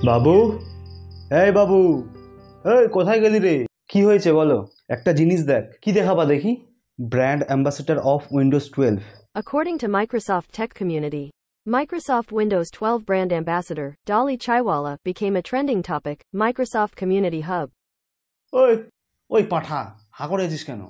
বাবু, এই বাবু, এই কোথায় গেলি রে? কি হয়েছে বলো? একটা জিনিস দেখ। কি দেখাবা দেখি? Brand ambassador of Windows 12। According to Microsoft Tech Community, Microsoft Windows 12 brand ambassador, Dolly Chaiwala, became a trending topic, Microsoft Community Hub. ওই ওই পাঠা, হা করে আছিস কেন?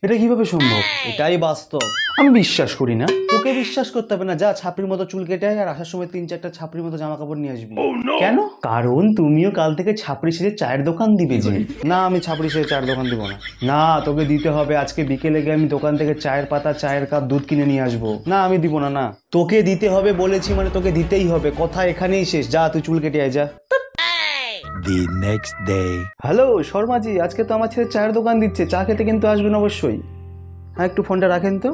এটা কিভাবে সম্ভব? এটাই বাস্তব। আমি বিশ্বাস করি না। তোকে বিশ্বাস করতে হবে না। যা ছাপড়ির মতো চুল কেটে আর আসার সময় 3-4টা ছাপড়ির মতো জামা কাপড় নিয়ে আসবি। কেন? কারণ তুমিও কাল থেকে ছাপড়ি সেজে চায়ের দোকান দিবে যে। না, আমি ছাপড়ি সেজে চায়ের দোকান দিব না। না, তোকে দিতে হবে। আজকে বিকেলে গিয়ে আমি দোকান থেকে চায়ের পাতা, চায়ের কাপ, দুধ কিনে নিয়ে আসবো। না, আমি দিব না। না, তোকে দিতে হবে বলেছি মানে তোকে দিতেই হবে। কথা এখানেই শেষ। যা তুই চুল কেটে আয়, যা। The next day. Hello Sharmaji, আজকে তো আমার ছেলে চায়ের দোকান দিচ্ছে, চা খেতে কিন্তু আসবেন অবশ্যই। হ্যাঁ, একটু ফোনটা রাখেন তো।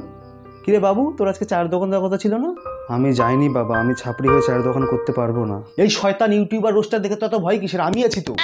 কিরে বাবু, তোর আজকে চায়ের দোকান দেওয়ার কথা ছিল না? আমি যাইনি বাবা, আমি ছাপড়ি হয়ে চায়ের দোকান করতে পারবো না। এই শয়তান ইউটিউবার রোস্টার দেখে তো এত ভয় কিসের? আমি আছি তো।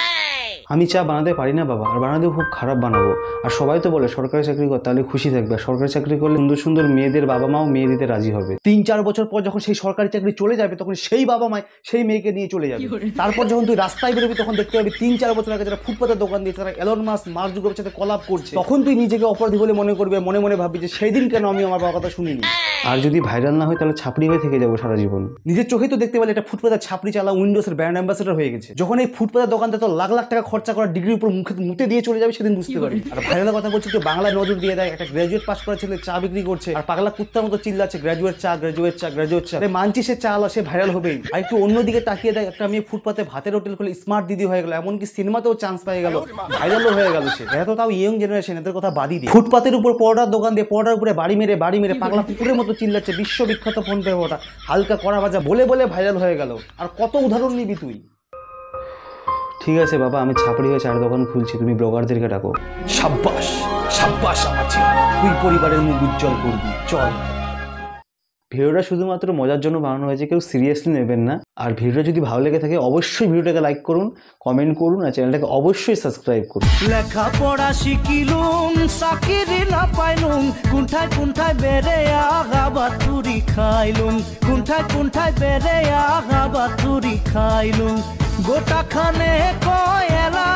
আমি চা বানাতে পারি না বাবা, আর বানাতেও খুব খারাপ বানাবো। আর সবাই তো বলে সরকারি চাকরি কর, তাহলে খুশি থাকবে। আর সরকারি চাকরি করলে সুন্দর সুন্দর মেয়েদের বাবা মাও মেয়ে দিতে রাজি হবে। 3-4 বছর পর যখন সেই সরকারি চাকরি চলে যাবে, তখন সেই বাবা মায় সেই মেয়েকে নিয়ে চলে যাবে। তারপর যখন তুই রাস্তায় বেরোবি, তখন দেখতে পাবি 3-4 বছর আগে যারা ফুটপাতের দোকান দিয়েছে, তারা এলন মাস্ক, মার্ক জুকারবার্গের সাথে কলাপ করছে। তখন তুই নিজেকে অপরাধী বলে মনে করবি, মনে মনে ভাববি যে সেই দিন কেন আমি আমার বাবার কথা শুনিনি। আর যদি ভাইরাল না হয়, তাহলে ছাপড়ি হয়ে থেকে যাবো সারা জীবন। নিজের চোখে তো দেখতে পেলে এটা ফুটপাতের ছাপড়ি চালা উইন্ডোজের ব্র্যান্ড অ্যাম্বাসেডর হয়ে গেছে। যখন এই ফুটপাতের দোকানটা তো লাখ লাখ টাকা খরচা করা ডিগ্রির উপর মুখে দিয়ে চলে যাবে, সেদিন বুঝতে পারবি। আর ভাইরালের কথা বলছি, তো বাংলা নজর দিয়ে দেয়। একটা গ্র্যাজুয়েট পাস করা ছেলে চা বিক্রি করছে, আর পাগলা কুত্তার মতো চিল্লাচ্ছে গ্র্যাজুয়েট চা, গ্র্যাজুয়েট চা, গ্র্যাজুয়েট চা। মানছি সে চা আলা, সে ভাইরাল হবেই। আর একটু অন্যদিকে তাকিয়ে দেয়, একটা মেয়ে ফুটপাতে ভাতের হোটেল খুলে স্মার্ট দিদি হয়ে গেল, এমনকি সিনেমাতেও চান্স পেয়ে গেল, ভাইরালও হয়ে গেল সে। এত তাও ইয়ং জেনারেশন, এদের কথা বাদই দিই। ফুটপাতের উপর পর্দার দোকান দিয়ে পর্দার উপরে বাড়ি মেরে পাগলা কুকুরের মতো চিল্লাচ্ছে, বিশ্ববিখ্যাত ফোন পে ওটা হালকা কড়া ভাজা বলে বলে ভাইরাল হয়ে গেল। আর কত উদাহরণ নিবি তুই? ঠিক আছে বাবা, আমি ছাপড়ি হয়ে চায়ের দোকান খুলছি, তুমি ব্লগারদেরকে ডাকো। সাব্বাস সাব্বাস আমার ছেলে, তুই পরিবারের মুখ উজ্জ্বল করবি। চল। ভিডিওটা শুধুমাত্র মজার জন্য বানানো হয়েছে, কেউ সিরিয়াসলি নেবেন না। আর ভিডিওটা যদি ভালো লেগে থাকে, অবশ্যই ভিডিওটাকে লাইক করুন, কমেন্ট করুন, আর চ্যানেলটাকে অবশ্যই সাবস্ক্রাইব করুন। লেখাপড়া শিখিলুম, চাকরি না পাইলুম, কোনঠায় কোনঠায় বেড়ে আগাবাতুরি খাইলুম, কোনঠায় কোনঠায় বেড়ে আগাবাতুরি খাইলুম, গোটা খানে কয়লা